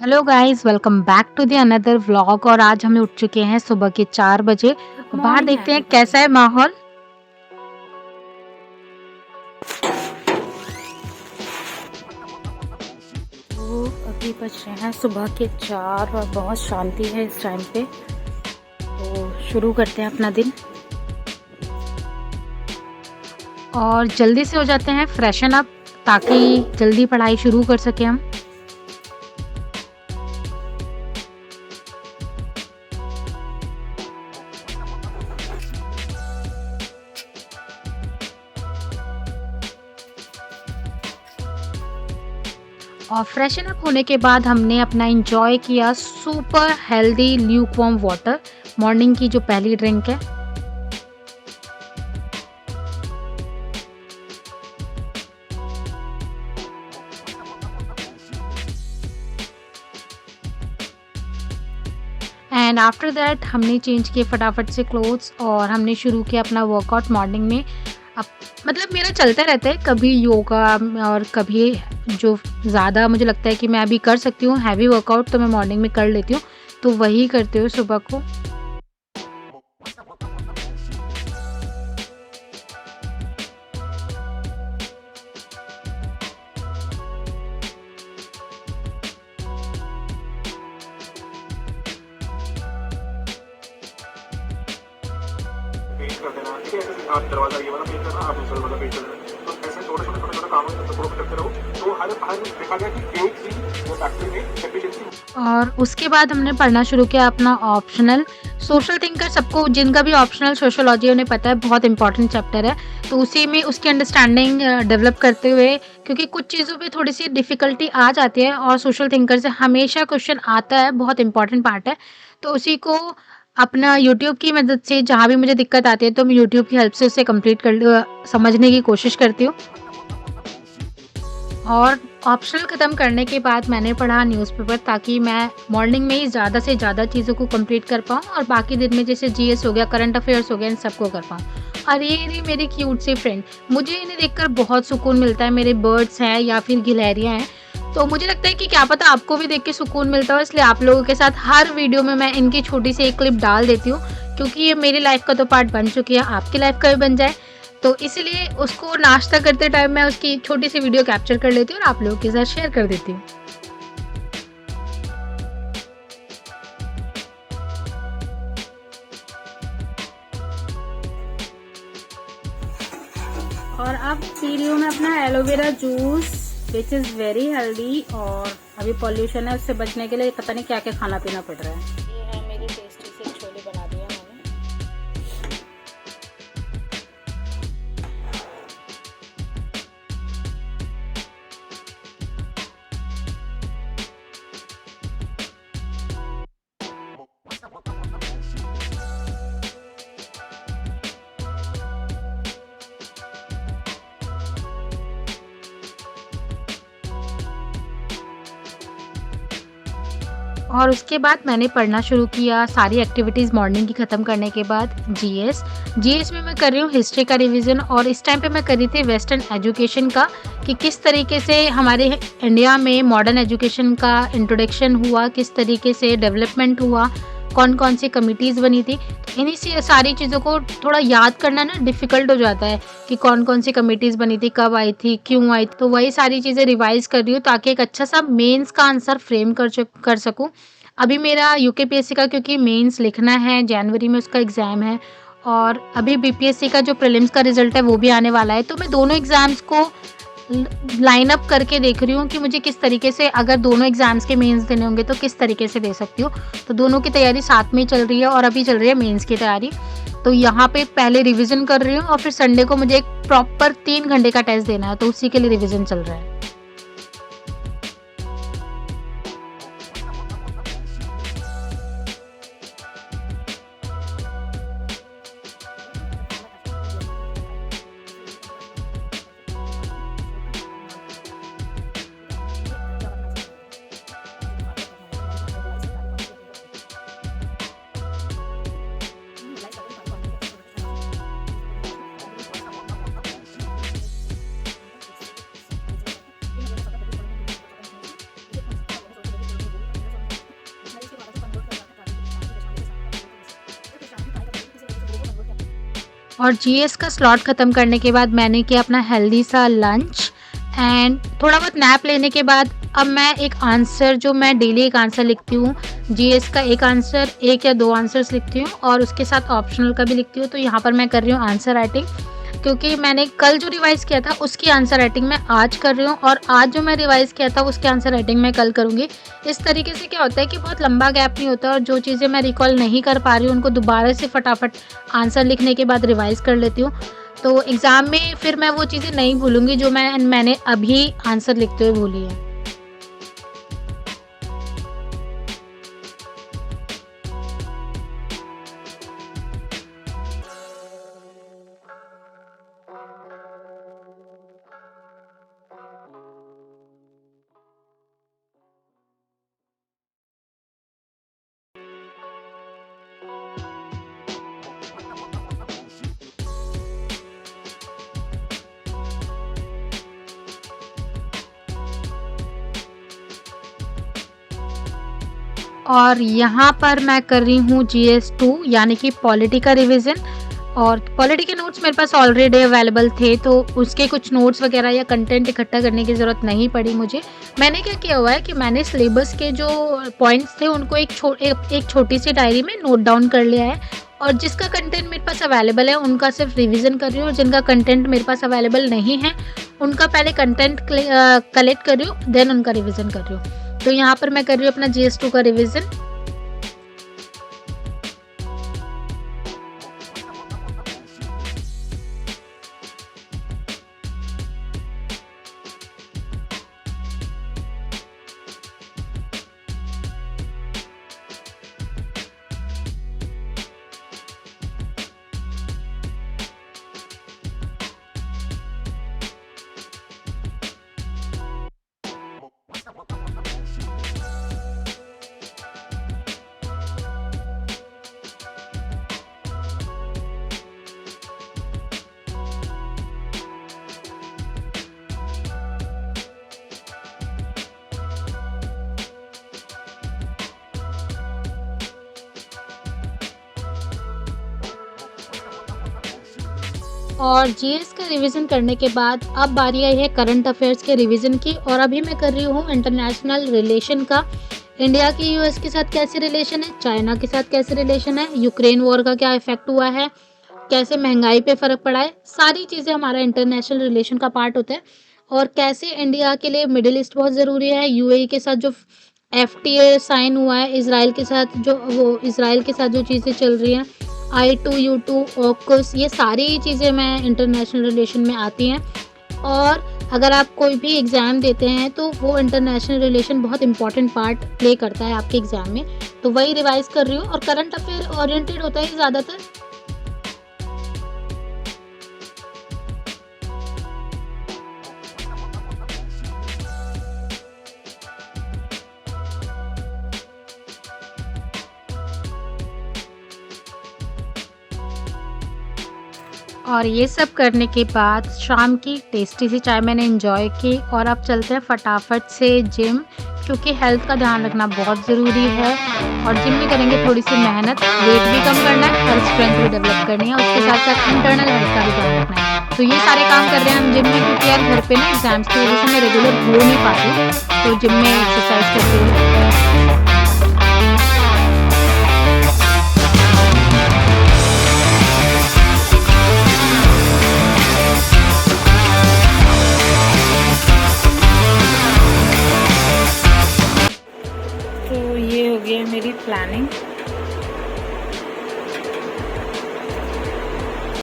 Hello guys, welcome back to the another vlog. और आज हम उठ चुके हैं सुबह के 4 बजे Good और बाहर morning, देखते हैं everybody. कैसा है माहौल। तो अभी बज रहे हैं सुबह के 4 और बहुत शांति है इस टाइम पे। तो शुरू करते हैं अपना दिन। और जल्दी से हो जाते हैं फ्रेशन अप ताकि जल्दी पढ़ाई शुरू कर सकें हम। और फ्रेशन अप होने के बाद हमने अपना एंजॉय किया super healthy lukewarm water, morning की जो पहली ड्रिंक है। एंड आफ्टर दैट हमने चेंज किए फटाफट से क्लोथ्स और हमने शुरू किया अपना वर्कआउट मॉर्निंग में। अब मतलब मेरा चलता रहता है, कभी योगा और कभी जो ज़्यादा मुझे लगता है कि मैं अभी कर सकती हूँ हैवी वर्कआउट तो मैं मॉर्निंग में कर लेती हूँ, तो वही करती हूँ सुबह को। पेंट कर देना, ठीक है? ऐसे आप दरवाज़ा ये वाला पेंट करना, आप दूसरा दरवाज़ा पेंट कर देना। तो ऐसे छोटे-छोटे काम है, तो थोड़ा करते रहो। तो हर हर देखा गया कि एक ही वो फैक्ट्री में एफिशिएंसी। और उसके बाद हमने पढ़ना शुरू किया अपना ऑप्शनल सोशल थिंकर। सबको जिनका भी ऑप्शनल सोशियोलॉजी उन्हें पता है बहुत इंपॉर्टेंट चैप्टर है, तो उसी में उसकी अंडरस्टैंडिंग डेवलप करते हुए, क्योंकि कुछ चीज़ों पे थोड़ी सी डिफ़िकल्टी आ जाती है और सोशल थिंकर से हमेशा क्वेश्चन आता है, बहुत इंपॉर्टेंट पार्ट है। तो उसी को अपना यूट्यूब की मदद से जहाँ भी मुझे दिक्कत आती है तो मैं यूट्यूब की हेल्प से उसे कंप्लीट समझने की कोशिश करती हूँ। और ऑप्शनल ख़त्म करने के बाद मैंने पढ़ा न्यूज़पेपर ताकि मैं मॉर्निंग में ही ज़्यादा से ज़्यादा चीज़ों को कंप्लीट कर पाऊँ और बाकी दिन में जैसे जीएस हो गया, करंट अफेयर्स हो गया, इन सबको कर पाऊँ। और ये रही मेरी क्यूट सी फ्रेंड, मुझे इन्हें देखकर बहुत सुकून मिलता है। मेरे बर्ड्स हैं या फिर गिलहरियाँ हैं, तो मुझे लगता है कि क्या पता आपको भी देख के सुकून मिलता हो, इसलिए आप लोगों के साथ हर वीडियो में मैं इनकी छोटी सी एक क्लिप डाल देती हूँ, क्योंकि ये मेरी लाइफ़ का तो पार्ट बन चुकी है, आपकी लाइफ़ का भी बन जाए। तो इसीलिए उसको नाश्ता करते टाइम मैं उसकी छोटी सी वीडियो कैप्चर कर लेती हूँ और आप लोगों के साथ शेयर कर देती हूँ। और अब पी रही हूँ मैं अपना aloe vera juice which is very healthy. और अभी पॉल्यूशन है, उससे बचने के लिए पता नहीं क्या क्या खाना पीना पड़ रहा है। ये है मेरी टेस्टी सी छोले बना दिए मैंने। और उसके बाद मैंने पढ़ना शुरू किया सारी एक्टिविटीज़ मॉर्निंग की ख़त्म करने के बाद जीएस। जीएस में मैं कर रही हूँ हिस्ट्री का रिवीजन और इस टाइम पे मैं कर रही थी वेस्टर्न एजुकेशन का, कि किस तरीके से हमारे इंडिया में मॉडर्न एजुकेशन का इंट्रोडक्शन हुआ, किस तरीके से डेवलपमेंट हुआ, कौन-कौन सी कमिटीज़ बनी थी। तो इन्हीं से सारी चीज़ों को थोड़ा याद करना ना डिफ़िकल्ट हो जाता है कि कौन-कौन सी कमिटीज़ बनी थी, कब आई थी, क्यों आई थी। तो वही सारी चीज़ें रिवाइज़ कर रही हूँ ताकि एक अच्छा-सा मेंस का आंसर फ्रेम कर सकूँ। अभी मेरा यूकेपीएससी का क्योंकि मेंस लिखना है, जनवरी में उसका एग्ज़ाम है और अभी बीपीएससी का जो प्रीलिम्स का रिज़ल्ट है वो भी आने वाला है। तो मैं दोनों एग्ज़ाम्स को ल लाइन अप करके देख रही हूँ कि मुझे किस तरीके से, अगर दोनों एग्ज़ाम्स के मेंस देने होंगे तो किस तरीके से दे सकती हूँ। तो दोनों की तैयारी साथ में ही चल रही है और अभी चल रही है मेंस की तैयारी। तो यहाँ पे पहले रिवीजन कर रही हूँ और फिर संडे को मुझे एक प्रॉपर 3 घंटे का टेस्ट देना है, तो उसी के लिए रिवीजन चल रहा है। और जीएस का स्लॉट ख़त्म करने के बाद मैंने किया अपना हेल्दी सा लंच एंड थोड़ा बहुत नैप लेने के बाद अब मैं एक आंसर, जो मैं डेली एक आंसर लिखती हूँ, जीएस का एक आंसर, 1 या 2 आंसर्स लिखती हूँ और उसके साथ ऑप्शनल का भी लिखती हूँ। तो यहाँ पर मैं कर रही हूँ आंसर राइटिंग, क्योंकि मैंने कल जो रिवाइज़ किया था उसकी आंसर राइटिंग मैं आज कर रही हूँ और आज जो मैं रिवाइज़ किया था उसके आंसर राइटिंग मैं कल करूँगी। इस तरीके से क्या होता है कि बहुत लंबा गैप नहीं होता और जो चीज़ें मैं रिकॉल नहीं कर पा रही हूँ उनको दोबारा से फटाफट आंसर लिखने के बाद रिवाइज़ कर लेती हूँ। तो एग्ज़ाम में फिर मैं वो चीज़ें नहीं भूलूँगी जो मैंने अभी आंसर लिखते हुए भूली है। और यहाँ पर मैं कर रही हूँ जीएस 2 यानी कि पॉलिटी का रिवीजन। और पॉलिटी के नोट्स मेरे पास ऑलरेडी अवेलेबल थे, तो उसके कुछ नोट्स वगैरह या कंटेंट इकट्ठा करने की ज़रूरत नहीं पड़ी मुझे। मैंने क्या किया हुआ है कि मैंने सिलेबस के जो पॉइंट्स थे उनको एक छोटी सी डायरी में नोट डाउन कर लिया है और जिसका कंटेंट मेरे पास अवेलेबल है उनका सिर्फ रिवीजन कर रही हूँ और जिनका कंटेंट मेरे पास अवेलेबल नहीं है उनका पहले कंटेंट कलेक्ट कर रही हूँ, देन उनका रिवीजन कर रही हूँ। तो यहाँ पर मैं कर रही हूँ अपना जीएस 2 का रिवीजन। और जीएस का रिवीजन करने के बाद अब बारी आई है करंट अफेयर्स के रिवीजन की और अभी मैं कर रही हूँ इंटरनेशनल रिलेशन का। इंडिया की यूएस के साथ कैसे रिलेशन है, चाइना के साथ कैसे रिलेशन है, यूक्रेन वॉर का क्या इफेक्ट हुआ है, कैसे महंगाई पे फ़र्क पड़ा है, सारी चीज़ें हमारा इंटरनेशनल रिलेशन का पार्ट होता है। और कैसे इंडिया के लिए मिडिल ईस्ट बहुत ज़रूरी है, यूएई के साथ जो एफटीए साइन हुआ है, इज़राइल के साथ जो चीज़ें चल रही हैं, I2U2 ऑकस, ये सारी चीज़ें मैं इंटरनेशनल रिलेशन में आती हैं। और अगर आप कोई भी एग्ज़ाम देते हैं तो वो इंटरनेशनल रिलेशन बहुत इंपॉर्टेंट पार्ट प्ले करता है आपके एग्ज़ाम में, तो वही रिवाइज़ कर रही हूँ और करंट अफेयर ओरिएंटेड होता है ज़्यादातर। और ये सब करने के बाद शाम की टेस्टी सी चाय मैंने एंजॉय की और अब चलते हैं फटाफट से जिम, क्योंकि हेल्थ का ध्यान रखना बहुत ज़रूरी है और जिम में करेंगे थोड़ी सी मेहनत, वेट भी कम करना है और स्ट्रेंथ भी डेवलप करनी है, उसके साथ साथ इंटरनल हेल्थ का भी ध्यान रखना है। तो ये सारे काम कर रहे हैं हम जिम में, क्योंकि यार घर पे ना एग्जाम्स की वजह से मैं रेगुलर हो नहीं पाती, तो जिम में एक्सरसाइज करती हूँ। तो ये हो गया मेरी प्लानिंग।